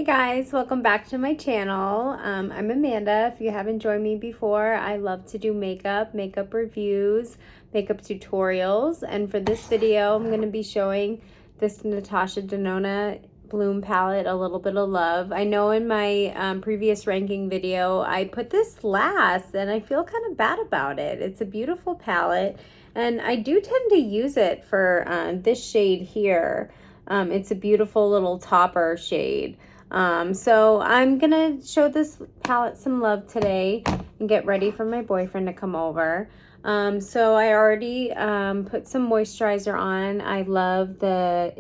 Hey guys, welcome back to my channel. I'm Amanda. If you haven't joined me before, I love to do makeup reviews, makeup tutorials, and for this video I'm going to be showing this Natasha Denona Bloom palette, A Little Bit of Love. I know in my previous ranking video I put this last and I feel kind of bad about it. It's a beautiful palette and I do tend to use it for this shade here. It's a beautiful little topper shade. So I'm gonna show this palette some love today and get ready for my boyfriend to come over. So I already put some moisturizer on. I love the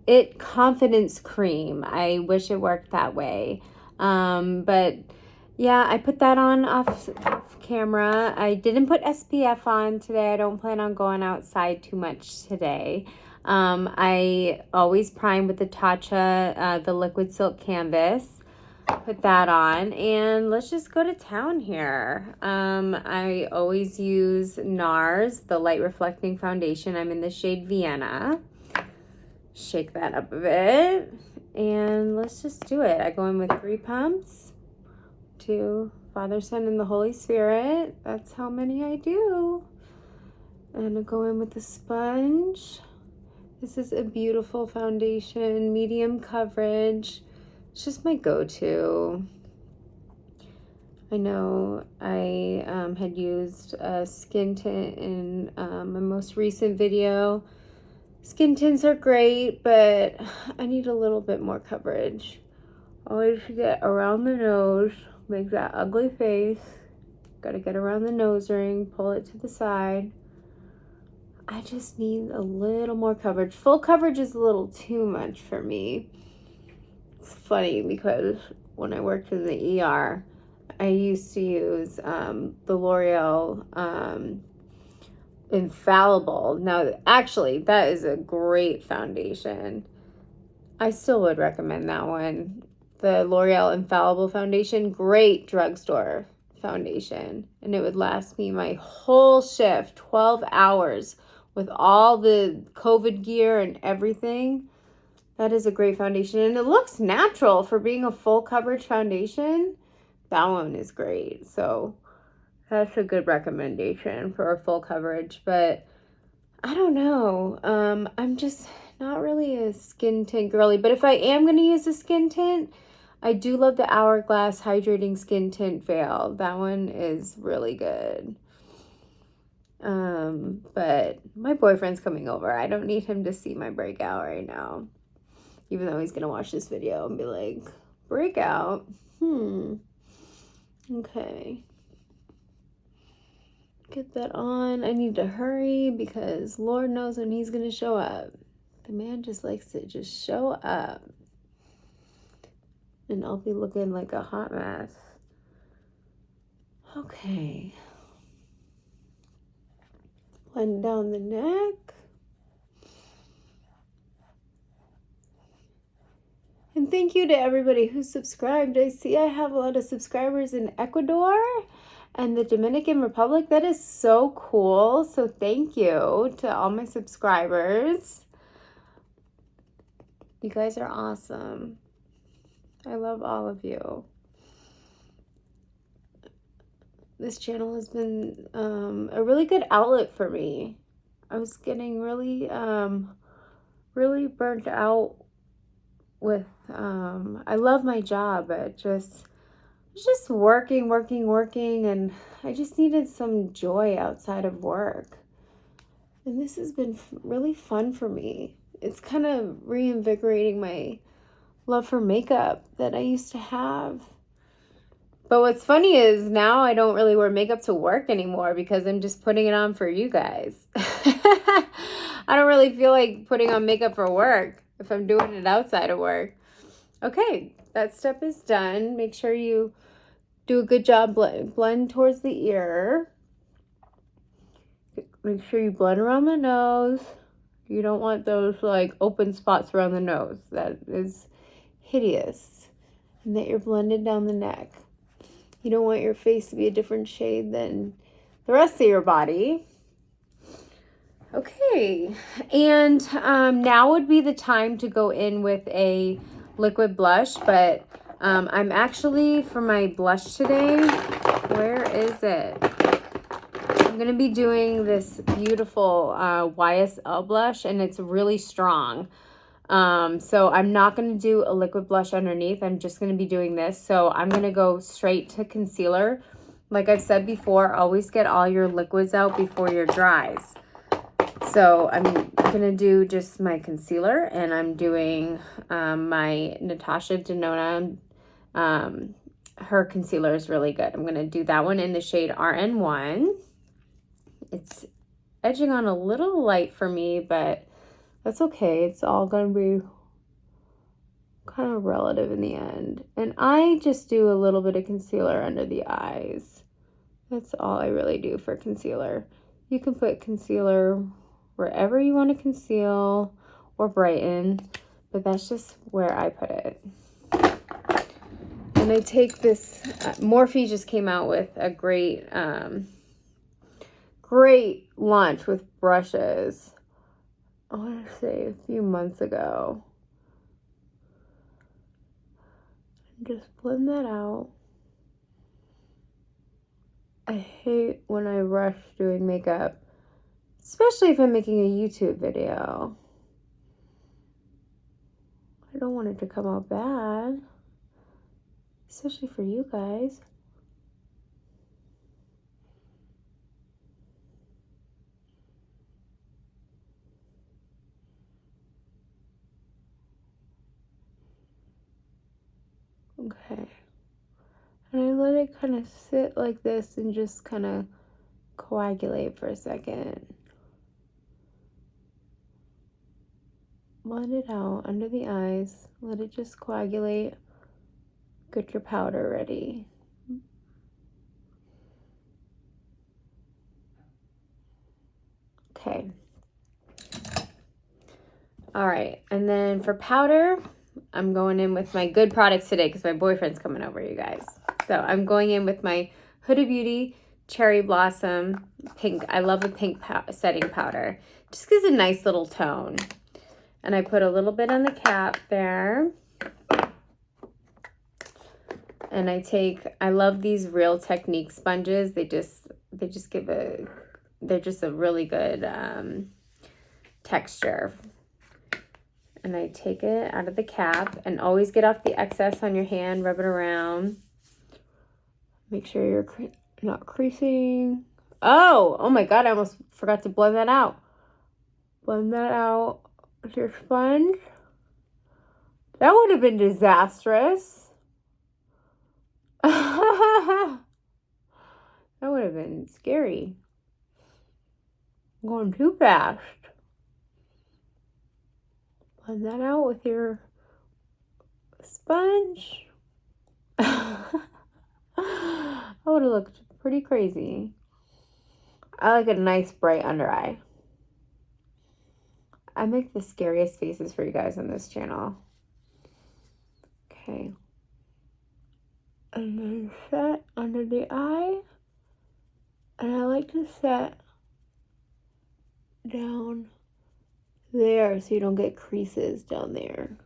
It Confidence Cream. I wish it worked that way. But yeah, I put that on off camera. I didn't put SPF on today. I don't plan on going outside too much today. I always prime with the Tatcha, the Liquid Silk Canvas. Put that on and let's just go to town here. I always use NARS, the Light Reflecting Foundation. I'm in the shade Vienna. Shake that up a bit and let's just do it. I go in with 3 pumps to Father, Son, and the Holy Spirit. That's how many I do. And I go in with the sponge. This is a beautiful foundation, medium coverage. It's just my go-to. I know I had used a skin tint in my most recent video. Skin tints are great, but I need a little bit more coverage. Always get around the nose, make that ugly face. Gotta get around the nose ring, pull it to the side. I just need a little more coverage. Full coverage is a little too much for me. It's funny because when I worked in the ER, I used to use the L'Oreal Infallible. Now, actually, that is a great foundation. I still would recommend that one. The L'Oreal Infallible foundation, great drugstore foundation. And it would last me my whole shift, 12 hours. With all the COVID gear and everything, that is a great foundation. And it looks natural for being a full coverage foundation. That one is great. So that's a good recommendation for a full coverage. But I don't know. I'm just not really a skin tint girly. But if I am going to use a skin tint, I do love the Hourglass Hydrating Skin Tint Veil. That one is really good. But my boyfriend's coming over. I don't need him to see my breakout right now. Even though he's gonna watch this video and be like, breakout? Okay. Get that on. I need to hurry because Lord knows when he's gonna show up. The man just likes to just show up. And I'll be looking like a hot mess. Okay. Blend down the neck. And thank you to everybody who subscribed. I see I have a lot of subscribers in Ecuador and the Dominican Republic. That is so cool. So thank you to all my subscribers. You guys are awesome. I love all of you. This channel has been a really good outlet for me. I was getting really burnt out with, I love my job, but just working, and I just needed some joy outside of work. And this has been really fun for me. It's kind of reinvigorating my love for makeup that I used to have. But what's funny is now I don't really wear makeup to work anymore because I'm just putting it on for you guys. I don't really feel like putting on makeup for work if I'm doing it outside of work. Okay, that step is done. Make sure you do a good job blend towards the ear. Make sure you blend around the nose. You don't want those like open spots around the nose. That is hideous. And that you're blended down the neck. You don't want your face to be a different shade than the rest of your body. Okay, and now would be the time to go in with a liquid blush, but I'm actually, for my blush today, where is it? I'm going to be doing this beautiful YSL blush, and it's really strong. So I'm not going to do a liquid blush underneath. I'm just going to be doing this. So I'm going to go straight to concealer. Like I've said before, always get all your liquids out before your dries. So I'm going to do just my concealer, and I'm doing my Natasha Denona. Her concealer is really good. I'm going to do that one in the shade RN1. It's edging on a little light for me, but that's okay. It's all going to be kind of relative in the end. And I just do a little bit of concealer under the eyes. That's all I really do for concealer. You can put concealer wherever you want to conceal or brighten, but that's just where I put it. And I take this, Morphe just came out with a great launch with brushes. I want to say a few months ago. Just blend that out. I hate when I rush doing makeup, especially if I'm making a YouTube video. I don't want it to come out bad, especially for you guys. Okay. And I let it kind of sit like this and just kind of coagulate for a second. Blend it out under the eyes. Let it just coagulate. Get your powder ready. Okay. All right. And then for powder, I'm going in with my good products today because my boyfriend's coming over, you guys. So I'm going in with my Huda Beauty Cherry Blossom Pink. I love the pink setting powder. Just gives a nice little tone. And I put a little bit on the cap there. And I love these Real Technique sponges. They're just a really good texture. And I take it out of the cap, and always get off the excess on your hand, rub it around. Make sure you're not creasing. Oh my God, I almost forgot to blend that out. Blend that out with your sponge. That would have been disastrous. That would have been scary. I'm going too fast. Blend that out with your sponge. That would have looked pretty crazy. I like a nice bright under eye. I make the scariest faces for you guys on this channel. Okay. And then set under the eye. And I like to set down there so you don't get creases down there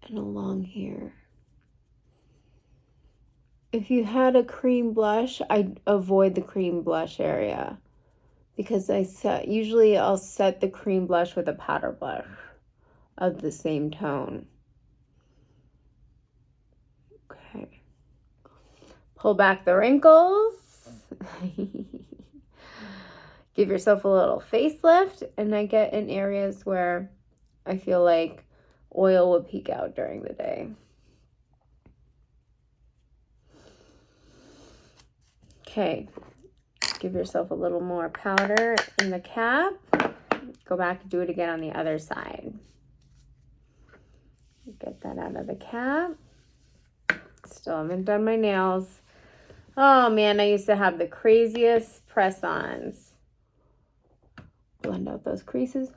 and along here. If you had a cream blush, I'd avoid the cream blush area because usually I'll set the cream blush with a powder blush of the same tone. Okay. Pull back the wrinkles. Give yourself a little facelift, and I get in areas where I feel like oil would peek out during the day. Okay, give yourself a little more powder in the cap. Go back and do it again on the other side. Get that out of the cap. Still haven't done my nails. Oh man, I used to have the craziest press-ons. Blend out those creases.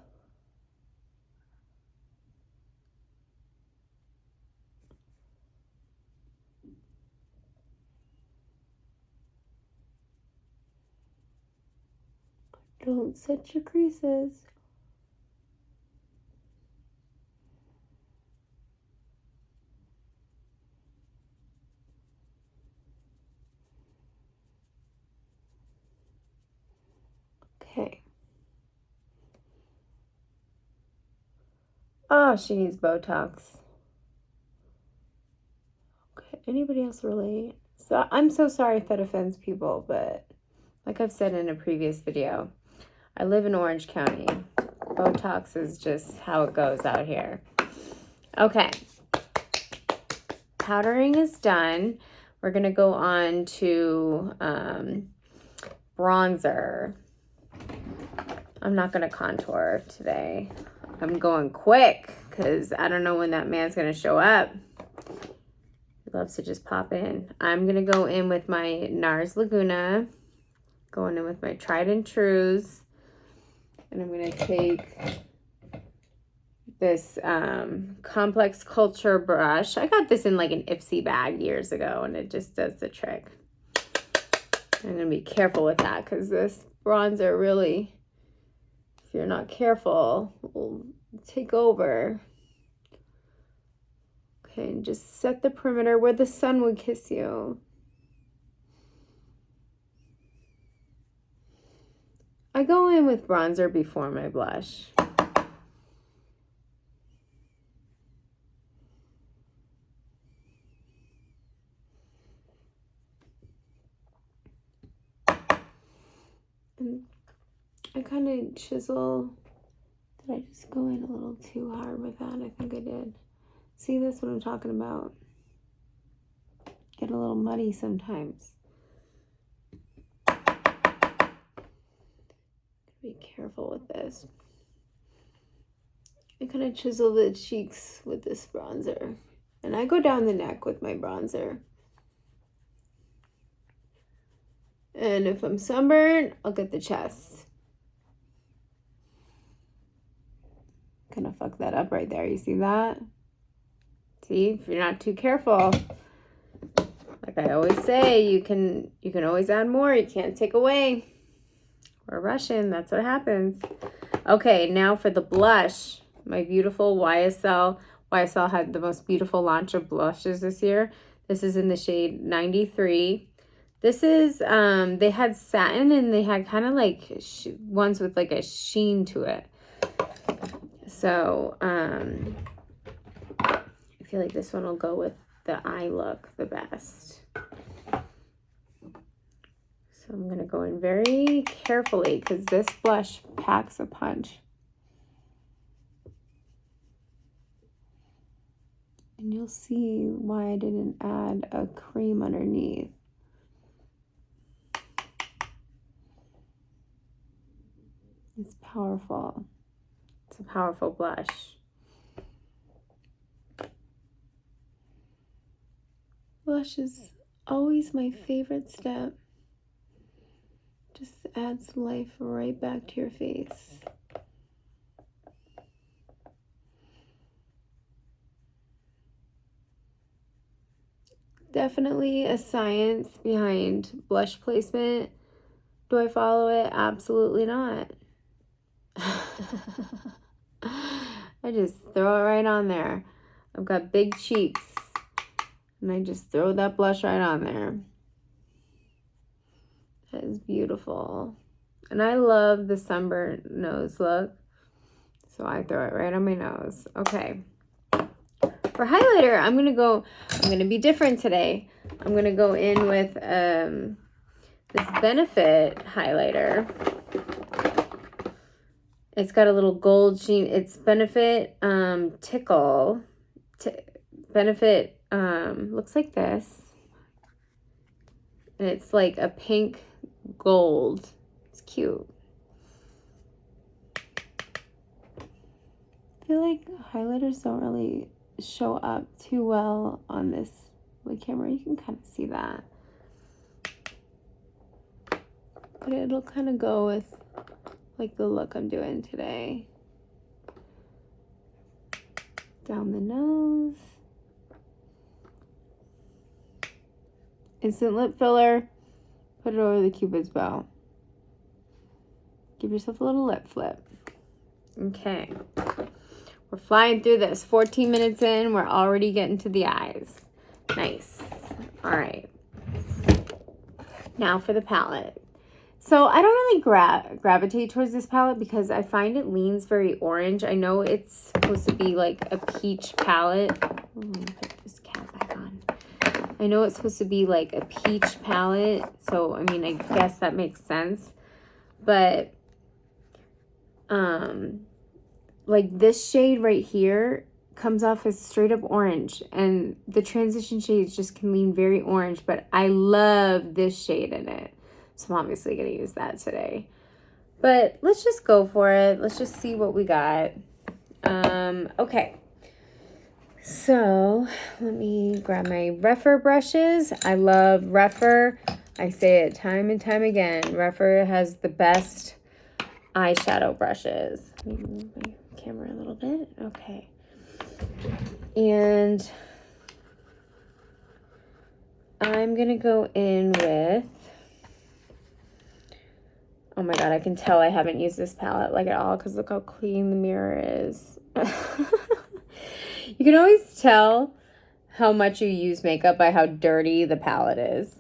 Don't set your creases. Okay. Oh, she needs Botox. Okay, anybody else relate? So I'm so sorry if that offends people, but like I've said in a previous video, I live in Orange County. Botox is just how it goes out here. Okay. Powdering is done. We're going to go on to bronzer. I'm not going to contour today. I'm going quick because I don't know when that man's going to show up. He loves to just pop in. I'm going to go in with my NARS Laguna. Going in with my Tried and Trues. And I'm going to take this Complex Culture brush. I got this in like an Ipsy bag years ago, and it just does the trick. I'm going to be careful with that because this bronzer really, if you're not careful, will take over. Okay, and just set the perimeter where the sun would kiss you. I go in with bronzer before my blush. And I kind of chisel. Did I just go in a little too hard with that? I think I did. See, that's what I'm talking about. Get a little muddy sometimes. Be careful with this. I kind of chisel the cheeks with this bronzer. And I go down the neck with my bronzer. And if I'm sunburned, I'll get the chest. Kind of fuck that up right there. You see that? See, if you're not too careful, like I always say, you can always add more. You can't take away. We're Russian. That's what happens. Okay, now for the blush. My beautiful YSL. YSL had the most beautiful launch of blushes this year. This is in the shade 93. This is, they had satin and they had kind of like ones with like a sheen to it. So, I feel like this one will go with the eye look the best. So I'm going to go in very carefully because this blush packs a punch. And you'll see why I didn't add a cream underneath. It's powerful. It's a powerful blush. Blush is always my favorite step. Just adds life right back to your face. Definitely a science behind blush placement. Do I follow it? Absolutely not. I just throw it right on there. I've got big cheeks, and I just throw that blush right on there. That is beautiful. And I love the sunburnt nose look, so I throw it right on my nose. Okay. For highlighter, I'm going to be different today. I'm going to go in with this Benefit highlighter. It's got a little gold sheen. It's Benefit Tickle. Benefit looks like this. And it's like a pink gold. It's cute. I feel like highlighters don't really show up too well on this camera. You can kind of see that. But it'll kind of go with like the look I'm doing today. Down the nose. Instant lip filler. Put it over the Cupid's bow. Give yourself a little lip flip. Okay. We're flying through this. 14 minutes in, we're already getting to the eyes. Nice. All right. Now for the palette. So I don't really gravitate towards this palette because I find it leans very orange. I know it's supposed to be like a peach palette. Put this cap back on. I know it's supposed to be like a peach palette. So, I mean, I guess that makes sense. But, like this shade right here comes off as straight up orange. And the transition shades just can lean very orange. But I love this shade in it. So I'm obviously going to use that today. But let's just go for it. Let's just see what we got. Okay. So let me grab my Rephr brushes. I love Rephr. I say it time and time again. Rephr has the best eyeshadow brushes. Let me move my camera a little bit. Okay. And I'm going to go in with... Oh my God, I can tell I haven't used this palette like at all because look how clean the mirror is. You can always tell how much you use makeup by how dirty the palette is.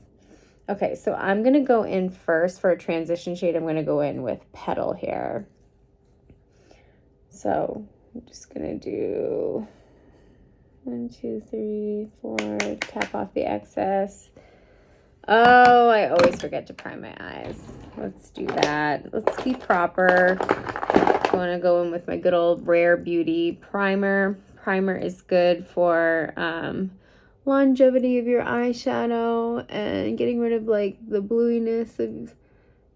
Okay, so I'm going to go in first for a transition shade. I'm going to go in with Petal here. So I'm just going to do 1, 2, 3, 4, tap off the excess. Oh, I always forget to prime my eyes. Let's do that. Let's be proper. I want to go in with my good old Rare Beauty primer. Primer is good for longevity of your eyeshadow and getting rid of like the bluiness of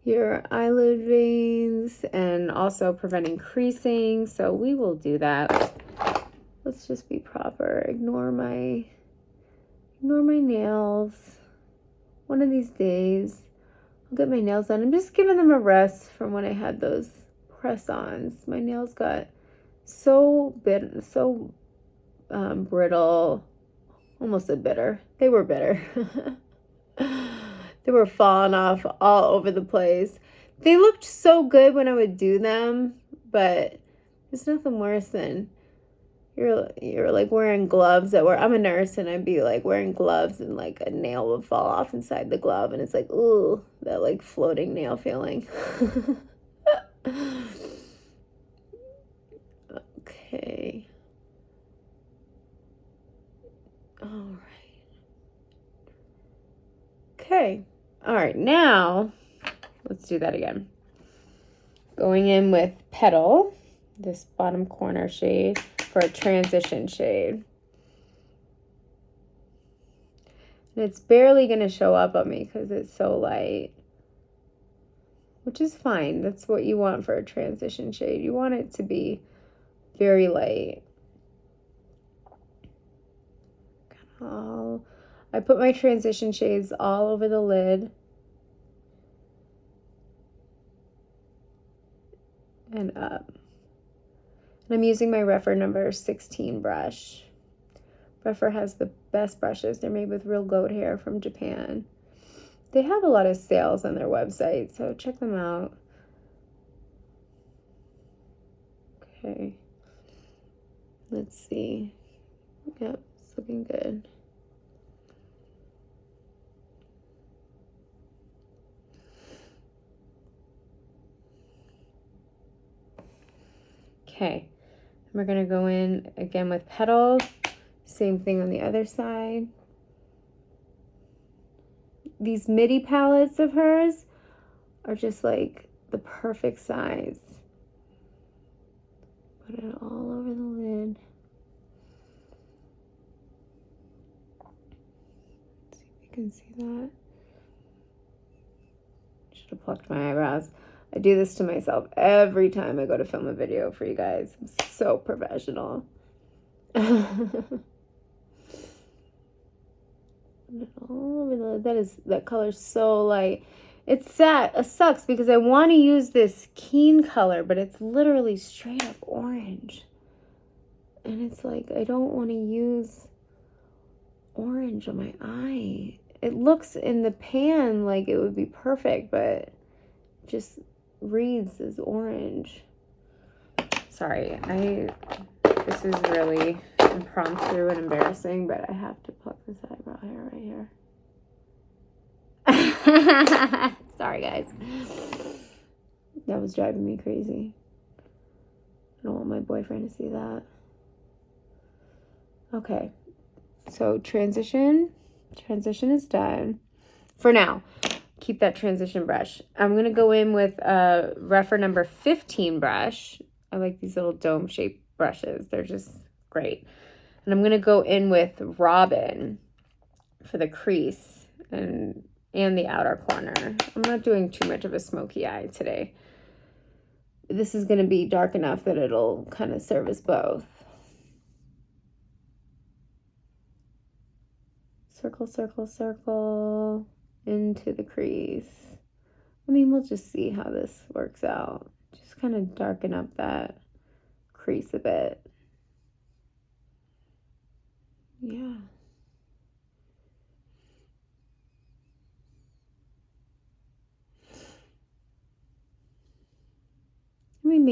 your eyelid veins and also preventing creasing. So we will do that. Let's just be proper. Ignore my nails. One of these days, I'll get my nails done. I'm just giving them a rest from when I had those press-ons. My nails got so brittle, almost a bitter. They were bitter. They were falling off all over the place. They looked so good when I would do them, but there's nothing worse than you're like wearing gloves I'm a nurse and I'd be like wearing gloves and like a nail would fall off inside the glove and it's like, ooh, that like floating nail feeling. Okay. All right. Okay. All right. Now let's do that again. Going in with Petal, this bottom corner shade, for a transition shade. And it's barely going to show up on me because it's so light, which is fine. That's what you want for a transition shade. You want it to be very light. I put my transition shades all over the lid. And up. And I'm using my Rephr number 16 brush. Rephr has the best brushes. They're made with real goat hair from Japan. They have a lot of sales on their website, so check them out. Okay. Let's see. Yep, it's looking good. Okay. We're going to go in again with Petal. Same thing on the other side. These midi palettes of hers are just like the perfect size. Put it all over the lid. Let's see if you can see that. Should have plucked my eyebrows. I do this to myself every time I go to film a video for you guys. I'm so professional. All over the, that color's so light. It's sad. It sucks because I want to use this Keen color, but it's literally straight up orange. And it's like, I don't want to use orange on my eye. It looks in the pan like it would be perfect, but just reads as orange. Sorry, this is really impromptu and embarrassing, but I have to pluck this eyebrow hair right here. Sorry, guys. That was driving me crazy. I don't want my boyfriend to see that. Okay. So transition is done. For now, keep that transition brush. I'm going to go in with a Refer number 15 brush. I like these little dome-shaped brushes. They're just great. And I'm going to go in with Robin for the crease and the outer corner. I'm not doing too much of a smoky eye today. This is going to be dark enough that it'll kind of serve as both. Circle, circle, circle into the crease. I mean, we'll just see how this works out. Just kind of darken up that crease a bit. Yeah. I mean,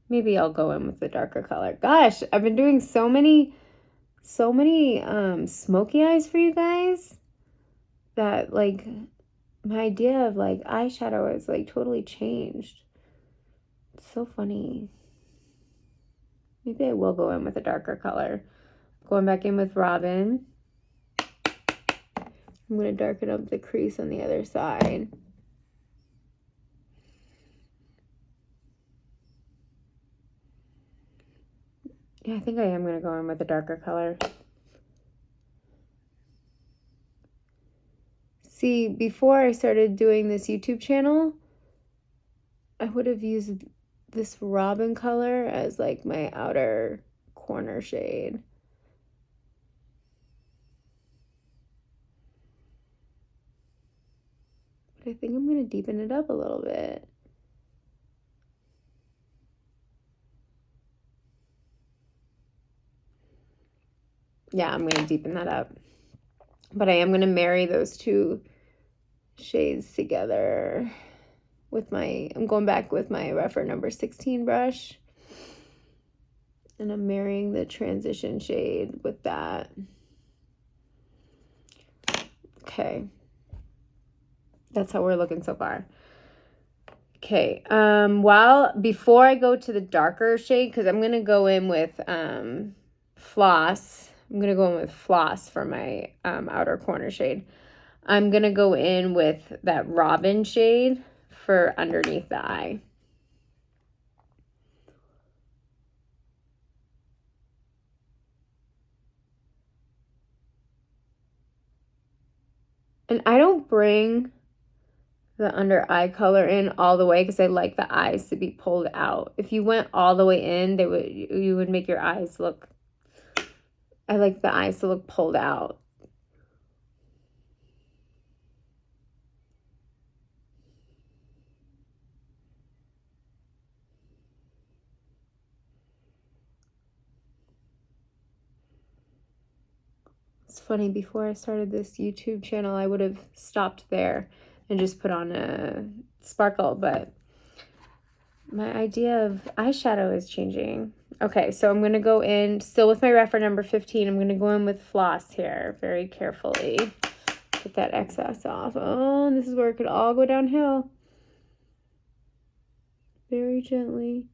maybe I'll go in with the darker color. Gosh, I've been doing so many smoky eyes for you guys that like my idea of like eyeshadow is like totally changed. It's so funny. Maybe I will go in with a darker color. Going back in with Robin. I'm going to darken up the crease on the other side. Yeah, I think I am going to go in with a darker color. See, before I started doing this YouTube channel, I would have used this Robin color as like my outer corner shade. But I think I'm going to deepen it up a little bit. Yeah, I'm going to deepen that up. But I am going to marry those two shades together with I'm going back with my Refer number 16 brush. And I'm marrying the transition shade with that. Okay. That's how we're looking so far. Okay. Before I go to the darker shade, because I'm going to go in with floss. I'm going to go in with floss for my outer corner shade. I'm going to go in with that Robin shade for underneath the eye. And I don't bring the under eye color in all the way because I like the eyes to be pulled out. If you went all the way in, you would make your eyes look, I like the eyes to look pulled out. It's funny, before I started this YouTube channel, I would have stopped there and just put on a sparkle, but my idea of eyeshadow is changing. Okay, so I'm going to go in, still with my Refer number 15, I'm going to go in with floss here very carefully. Get that excess off. Oh, this is where it could all go downhill. Very gently.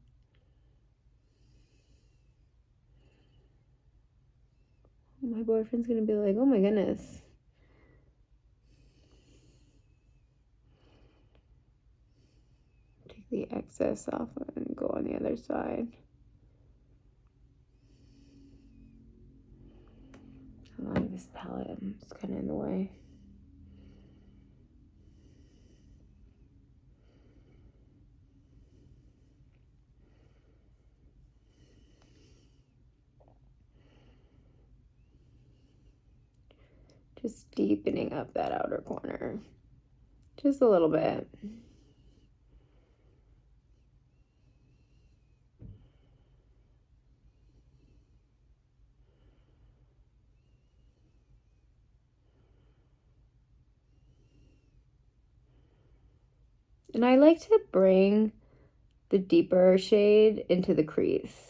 My boyfriend's going to be like, oh my goodness. Take the excess off and go on the other side. I like this palette. It's kind of in the way. Just deepening up that outer corner. Just a little bit. And I like to bring the deeper shade into the crease.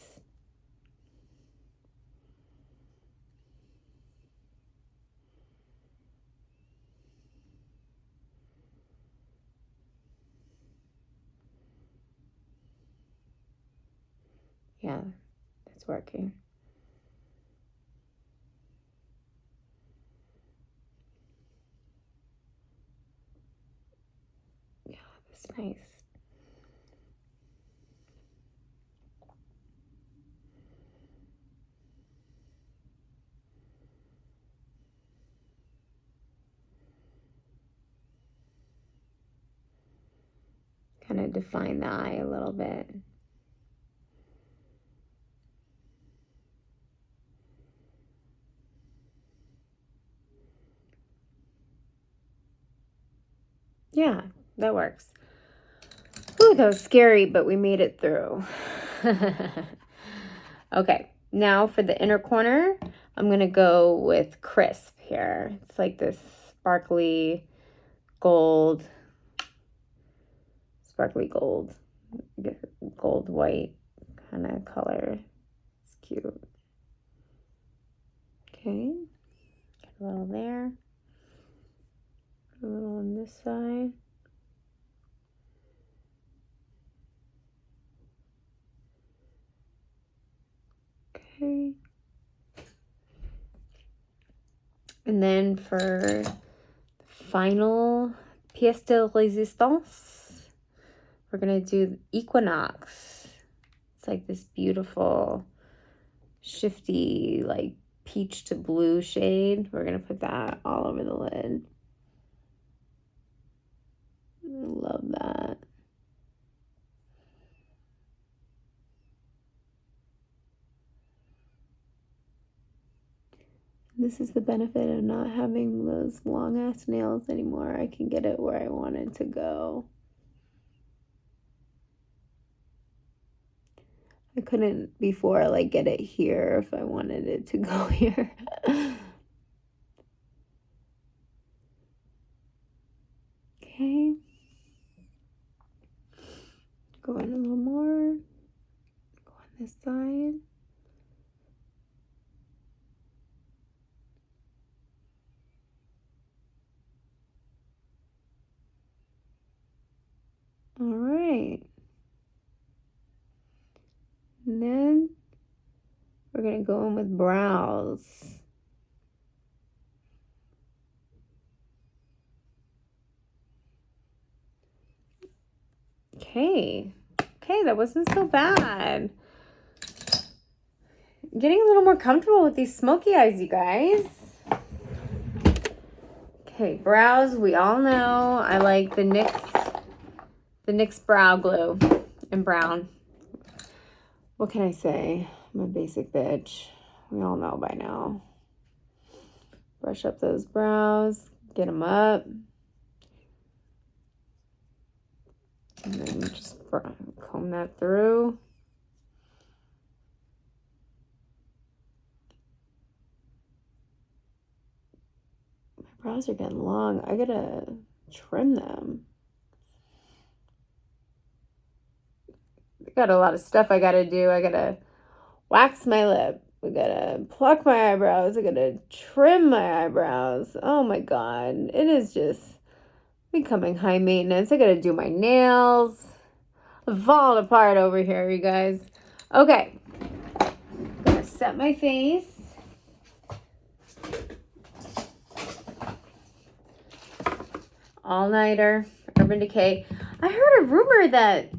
Yeah, it's working. Yeah, that's nice. Kind of define the eye a little bit. Yeah, that works. Ooh, that was scary, but we made it through. Okay, now for the inner corner, I'm going to go with Crisp here. It's like this sparkly gold, gold white kind of color. It's cute. Okay, get a little there, a little on this side. Okay. And then for the final pièce de résistance, we're going to do Equinox. It's like this beautiful, shifty, like peach to blue shade. We're going to put that all over the lid. I love that. This is the benefit of not having those long ass nails anymore. I can get it where I want it to go. I couldn't before, like, get it here if I wanted it to go here. Okay. Go in a little more. Go on this side. All right. And then we're going to go in with brows. Okay. Okay, that wasn't so bad. Getting a little more comfortable with these smoky eyes, you guys. Okay, brows, we all know I like the NYX brow glue in brown. What can I say? I'm a basic bitch. We all know by now. Brush up those brows, get them up. And then just comb that through. My brows are getting long. I gotta trim them. I got a lot of stuff I gotta do. I gotta wax my lip. I gotta pluck my eyebrows. I gotta trim my eyebrows. Oh my god. It is just becoming high maintenance. I gotta do my nails. I'm falling apart over here, you guys. Okay. I'm gonna set my face. All-nighter. Urban Decay. I heard a rumor that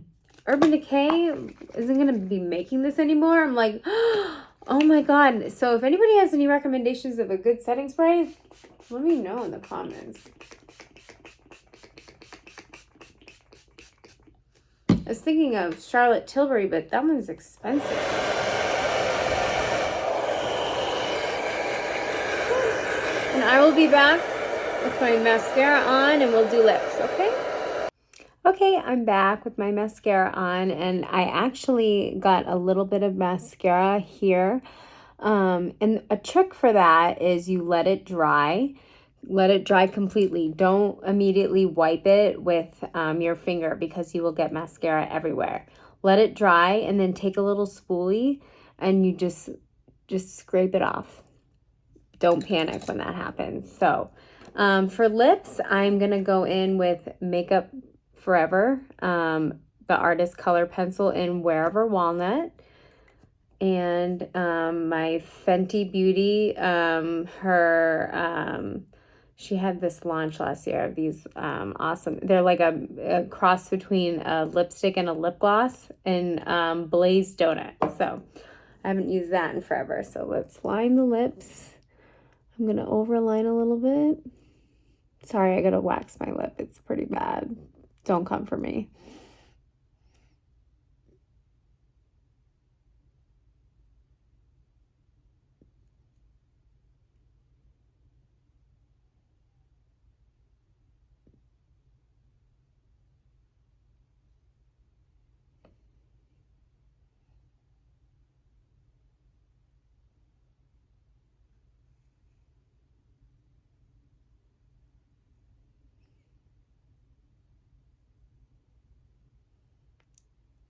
Urban Decay isn't going to be making this anymore. I'm like, oh my god. So if anybody has any recommendations of a good setting spray, let me know in the comments. I was thinking of Charlotte Tilbury, but that one's expensive. And I will be back with my mascara on and we'll do lips, okay? Okay, I'm back with my mascara on, and I actually got a little bit of mascara here. And a trick for that is you let it dry. Let it dry completely. Don't immediately wipe it with your finger because you will get mascara everywhere. Let it dry and then take a little spoolie and you just scrape it off. Don't panic when that happens. So for lips, I'm going to go in with Makeup Forever, the Artist Color Pencil in Wherever Walnut. And my Fenty Beauty, she had this launch last year of these awesome, they're like a cross between a lipstick and a lip gloss, and Blaze Donut. So I haven't used that in forever. So let's line the lips. I'm going to overline a little bit. Sorry, I got to wax my lip. It's pretty bad. Don't come for me.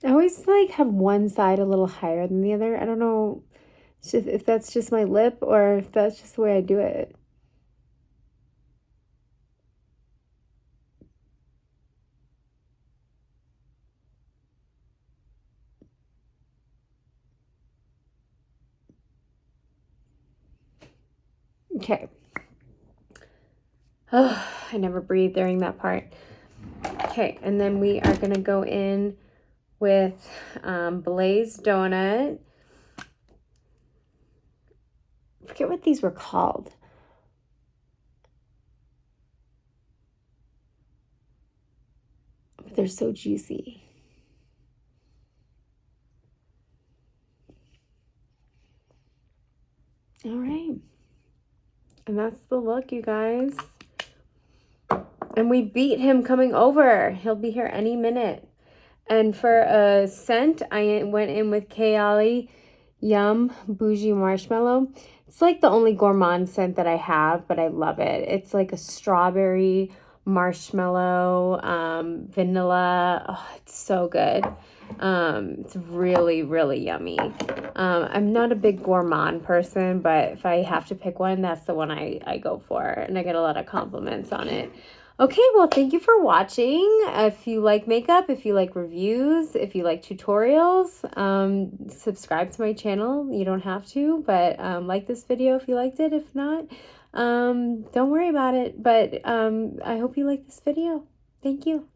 I always like have one side a little higher than the other. I don't know if that's just my lip or if that's just the way I do it. Okay. Oh, I never breathed during that part. Okay, and then we are going to go in with Blaze Donut. I forget what these were called. But they're so juicy. All right. And that's the look, you guys. And we beat him coming over. He'll be here any minute. And for a scent, I went in with Kayali Yum Bougie Marshmallow. It's like the only gourmand scent that I have, but I love it. It's like a strawberry, marshmallow, vanilla. Oh, it's so good. It's really, really yummy. I'm not a big gourmand person, but if I have to pick one, that's the one I go for. And I get a lot of compliments on it. Okay, well, thank you for watching. If you like makeup, if you like reviews, if you like tutorials, subscribe to my channel. You don't have to, but like this video if you liked it. If not, don't worry about it. But I hope you like this video. Thank you.